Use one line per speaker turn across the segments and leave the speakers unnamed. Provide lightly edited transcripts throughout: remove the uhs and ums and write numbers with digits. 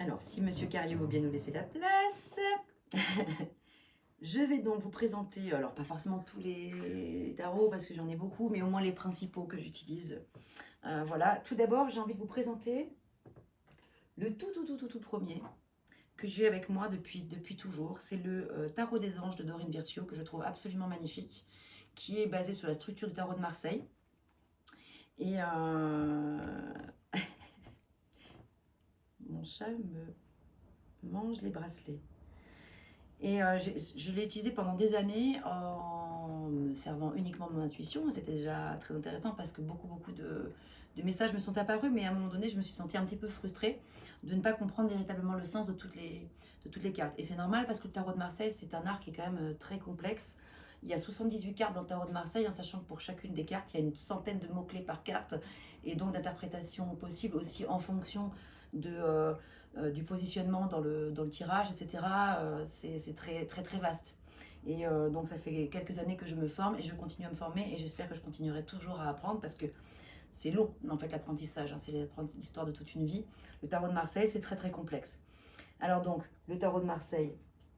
Alors, si Monsieur Cario veut bien nous laisser la place, je vais donc vous présenter, alors pas forcément tous les tarots parce que j'en ai beaucoup, mais au moins les principaux que j'utilise. Voilà, tout d'abord, j'ai envie de vous présenter le tout premier que j'ai avec moi depuis toujours. C'est le Tarot des Anges de Dorine Virtue que je trouve absolument magnifique, qui est basé sur la structure du Tarot de Marseille. Et mon chat me mange les bracelets. Et je l'ai utilisé pendant des années en me servant uniquement de mon intuition. C'était déjà très intéressant parce que beaucoup de messages me sont apparus, mais à un moment donné, je me suis sentie un petit peu frustrée de ne pas comprendre véritablement le sens de toutes les cartes. Et c'est normal parce que le tarot de Marseille, c'est un art qui est quand même très complexe. Il y a 78 cartes dans le tarot de Marseille, en sachant que pour chacune des cartes, il y a une centaine de mots-clés par carte et donc d'interprétations possibles aussi en fonction du positionnement dans le tirage, etc. C'est très vaste. Et donc ça fait quelques années que je me forme et je continue à me former et j'espère que je continuerai toujours à apprendre parce que c'est long en fait l'apprentissage, hein, c'est l'histoire de toute une vie. Le tarot de Marseille, c'est très complexe. Alors donc, le tarot de Marseille,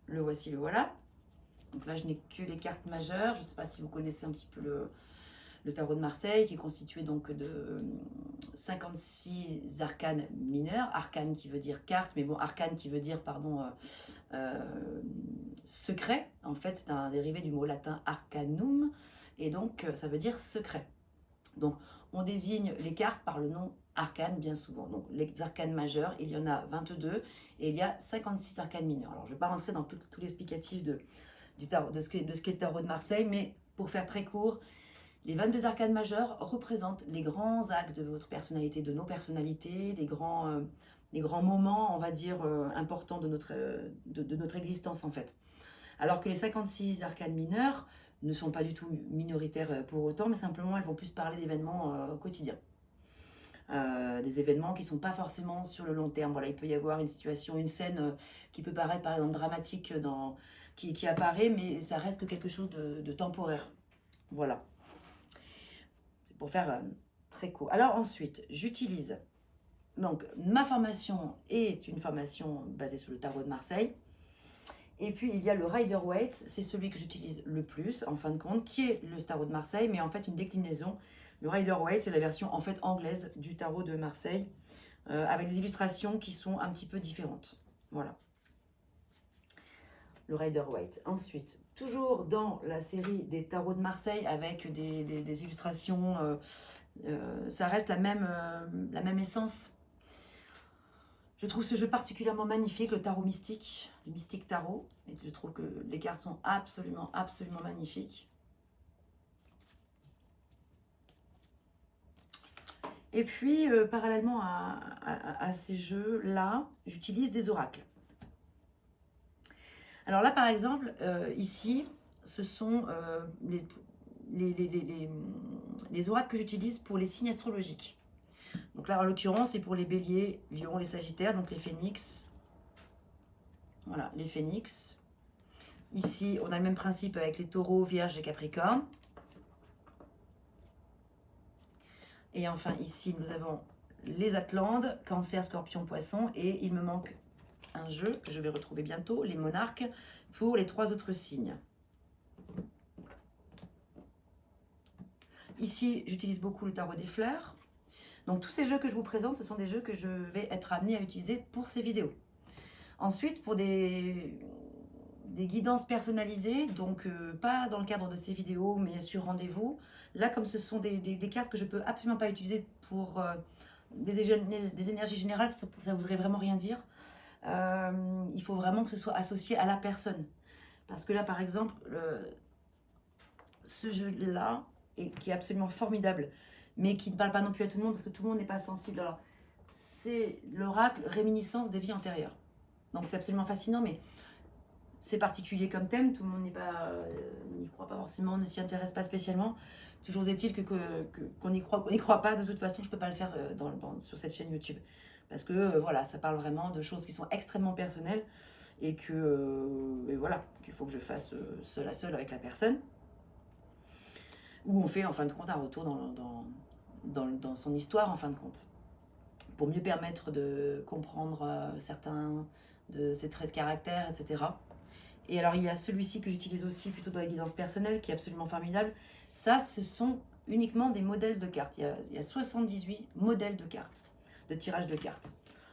le voici, le voilà. Donc là, je n'ai que les cartes majeures. Je ne sais pas si vous connaissez un petit peu le tarot de Marseille, qui est constitué donc de 56 arcanes mineurs. Arcane qui veut dire carte, mais bon, arcane qui veut dire, pardon, secret. En fait, c'est un dérivé du mot latin arcanum, et donc ça veut dire secret. Donc, on désigne les cartes par le nom arcane bien souvent. Donc, les arcanes majeures, il y en a 22 et il y a 56 arcanes mineurs. Alors, je ne vais pas rentrer dans tout l'explicatif de ce qu'est le tarot de Marseille, mais pour faire très court, les 22 arcanes majeures représentent les grands axes de votre personnalité, de nos personnalités, les grands moments, on va dire, importants de notre existence en fait. Alors que les 56 arcanes mineures ne sont pas du tout minoritaires pour autant, mais simplement elles vont plus parler d'événements quotidiens. Des événements qui ne sont pas forcément sur le long terme. Voilà, il peut y avoir une situation, une scène qui peut paraître par exemple dramatique qui apparaît, mais ça reste que quelque chose de temporaire. Voilà, c'est pour faire très court. Alors ensuite, j'utilise, donc ma formation est une formation basée sur le tarot de Marseille. Et puis il y a le Rider-Waite, c'est celui que j'utilise le plus en fin de compte, qui est le tarot de Marseille, mais en fait une déclinaison. Le Rider-Waite, c'est la version en fait anglaise du tarot de Marseille, avec des illustrations qui sont un petit peu différentes. Voilà. Le Rider-Waite. Ensuite, toujours dans la série des tarots de Marseille avec des illustrations, ça reste la même essence. Je trouve ce jeu particulièrement magnifique, le tarot mystique, le mystique tarot. Et je trouve que les cartes sont absolument magnifiques. Et puis, parallèlement à ces jeux-là, j'utilise des oracles. Alors là, par exemple, ici, ce sont les oracles que j'utilise pour les signes astrologiques. Donc là, en l'occurrence, c'est pour les béliers, lions, les sagittaires, donc les phénix. Voilà, les phénix. Ici, on a le même principe avec les taureaux, vierges et capricornes. Et enfin, ici, nous avons les Atlantes, cancer, scorpion, poisson. Et il me manque un jeu que je vais retrouver bientôt, les monarques, pour les 3 autres signes. Ici, j'utilise beaucoup le tarot des fleurs. Donc tous ces jeux que je vous présente, ce sont des jeux que je vais être amenée à utiliser pour ces vidéos. Ensuite, pour des guidances personnalisées, donc pas dans le cadre de ces vidéos, mais sur rendez-vous. Là, comme ce sont des cartes que je ne peux absolument pas utiliser pour des énergies générales, ça ne voudrait vraiment rien dire. Il faut vraiment que ce soit associé à la personne. Parce que là, par exemple, ce jeu-là, qui est absolument formidable, mais qui ne parle pas non plus à tout le monde, parce que tout le monde n'est pas sensible. Alors, c'est l'oracle réminiscence des vies antérieures. Donc c'est absolument fascinant, mais c'est particulier comme thème, tout le monde n'y croit pas forcément, ne s'y intéresse pas spécialement. Toujours est-il qu'on y croit pas, de toute façon, je ne peux pas le faire sur cette chaîne YouTube. Parce que voilà, ça parle vraiment de choses qui sont extrêmement personnelles et voilà, qu'il faut que je fasse seul à seul avec la personne. Où on fait en fin de compte un retour dans son histoire en fin de compte. pour mieux permettre de comprendre certains de ses traits de caractère, etc. Et alors, il y a celui-ci que j'utilise aussi plutôt dans la guidance personnelle, qui est absolument formidable. Ça, ce sont uniquement des modèles de cartes. Il y a 78 modèles de cartes, de tirage de cartes.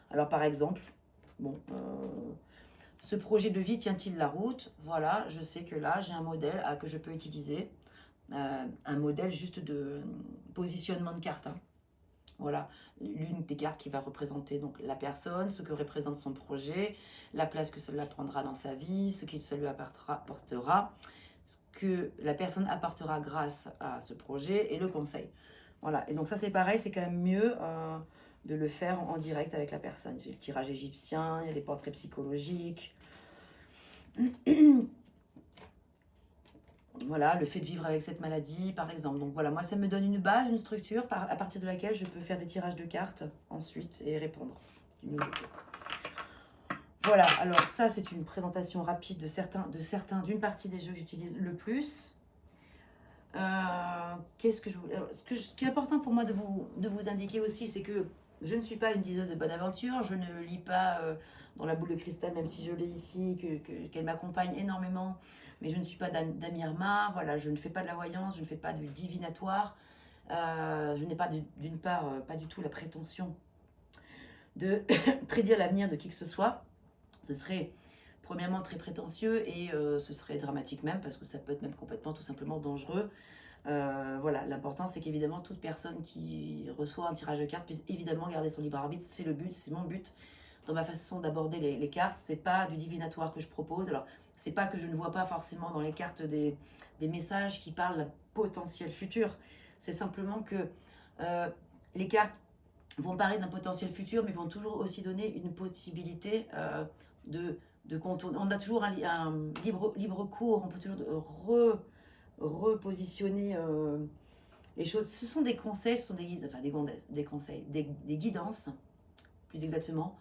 Alors, par exemple, bon, ce projet de vie tient-il la route? Voilà, je sais que là, j'ai un modèle que je peux utiliser. Un modèle juste de positionnement de cartes. Hein. Voilà, l'une des cartes qui va représenter donc la personne, ce que représente son projet, la place que cela prendra dans sa vie, ce que ça lui apportera, ce que la personne apportera grâce à ce projet et le conseil. Voilà, et donc ça c'est pareil, c'est quand même mieux de le faire en direct avec la personne. J'ai le tirage égyptien, il y a des portraits psychologiques. Voilà, le fait de vivre avec cette maladie, par exemple. Donc voilà, moi, ça me donne une base, une structure à partir de laquelle je peux faire des tirages de cartes ensuite et répondre du mieux que je peux. Voilà, alors ça, c'est une présentation rapide d'une partie des jeux que j'utilise le plus. Ce qui est important pour moi de vous indiquer aussi, c'est que je ne suis pas une diseuse de bonne aventure, je ne lis pas dans la boule de cristal, même si je l'ai ici, qu'elle m'accompagne énormément, mais je ne suis pas d'Amirma, voilà, je ne fais pas de la voyance, je ne fais pas du divinatoire, je n'ai pas d'une part pas du tout la prétention de prédire l'avenir de qui que ce soit. Ce serait premièrement très prétentieux et ce serait dramatique même, parce que ça peut être même complètement tout simplement dangereux. Voilà, l'important c'est qu'évidemment toute personne qui reçoit un tirage de cartes puisse évidemment garder son libre arbitre, c'est le but, c'est mon but dans ma façon d'aborder les cartes. C'est pas du divinatoire que je propose, alors c'est pas que je ne vois pas forcément dans les cartes des messages qui parlent d'un potentiel futur, c'est simplement que les cartes vont parler d'un potentiel futur mais vont toujours aussi donner une possibilité de contourner. On a toujours un libre cours, on peut toujours repositionner les choses. Ce sont des conseils, ce sont des conseils, des guidances, plus exactement.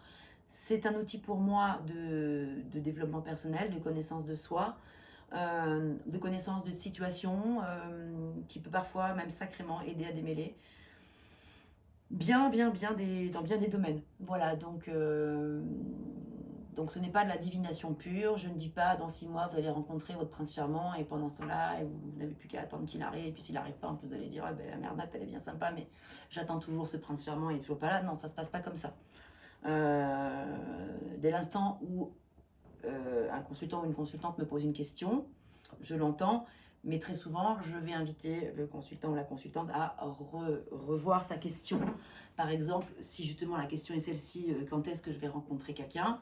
C'est un outil pour moi de développement personnel, de connaissance de soi, de connaissance de situation, qui peut parfois même sacrément aider à démêler dans bien des domaines. Voilà, donc ce n'est pas de la divination pure. Je ne dis pas dans 6 mois vous allez rencontrer votre prince charmant et pendant ce temps-là vous n'avez plus qu'à attendre qu'il arrive, et puis s'il n'arrive pas vous allez dire la merdate elle est bien sympa mais j'attends toujours ce prince charmant, il n'est toujours pas là. Non, ça se passe pas comme ça. Dès l'instant où un consultant ou une consultante me pose une question, je l'entends, mais très souvent je vais inviter le consultant ou la consultante à revoir sa question. Par exemple, si justement la question est celle-ci, quand est-ce que je vais rencontrer quelqu'un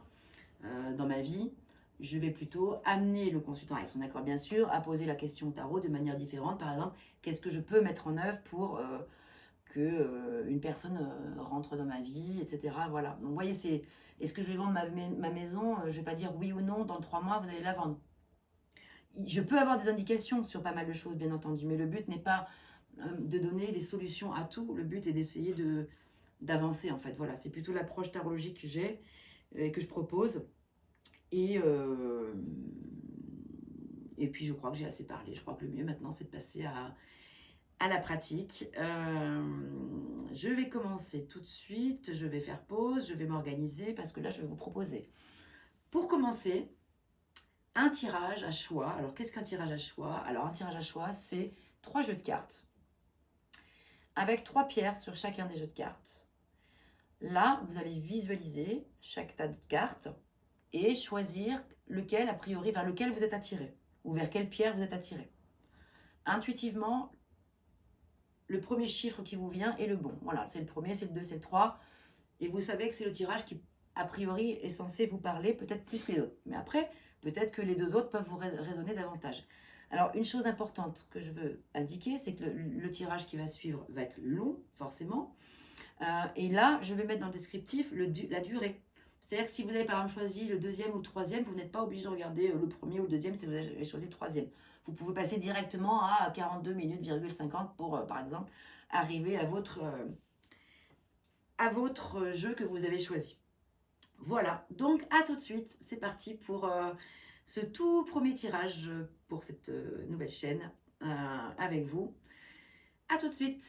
dans ma vie, je vais plutôt amener le consultant, avec son accord bien sûr, à poser la question au tarot de manière différente. Par exemple, qu'est-ce que je peux mettre en œuvre pour que une personne rentre dans ma vie, etc. Voilà. Donc vous voyez, est-ce que je vais vendre ma maison? Je ne vais pas dire oui ou non, dans 3 mois, vous allez la vendre. Je peux avoir des indications sur pas mal de choses, bien entendu, mais le but n'est pas de donner des solutions à tout. Le but est d'essayer d'avancer, en fait. Voilà, c'est plutôt l'approche tarologique que j'ai, que je propose. Et puis, je crois que j'ai assez parlé. Je crois que le mieux maintenant, c'est de passer à la pratique. Je vais commencer tout de suite. Je vais faire pause. Je vais m'organiser parce que là, je vais vous proposer, pour commencer, un tirage à choix. Alors, qu'est-ce qu'un tirage à choix? Alors, un tirage à choix, c'est 3 jeux de cartes avec 3 pierres sur chacun des jeux de cartes. Là, vous allez visualiser chaque tas de cartes et choisir lequel, a priori, vers lequel vous êtes attiré ou vers quelle pierre vous êtes attiré. Intuitivement, le premier chiffre qui vous vient est le bon. Voilà, c'est le premier, c'est le 2, c'est le 3. Et vous savez que c'est le tirage qui, a priori, est censé vous parler peut-être plus que les autres. Mais après, peut-être que les 2 autres peuvent vous résonner davantage. Alors, une chose importante que je veux indiquer, c'est que le tirage qui va suivre va être long, forcément. Et là, je vais mettre dans le descriptif la durée. C'est-à-dire que si vous avez par exemple choisi le 2e ou le 3e, vous n'êtes pas obligé de regarder le 1er ou le 2e si vous avez choisi le 3e. Vous pouvez passer directement à 42 minutes, 50 pour, par exemple, arriver à votre jeu que vous avez choisi. Voilà, donc à tout de suite, c'est parti pour ce tout premier tirage pour cette nouvelle chaîne avec vous. À tout de suite.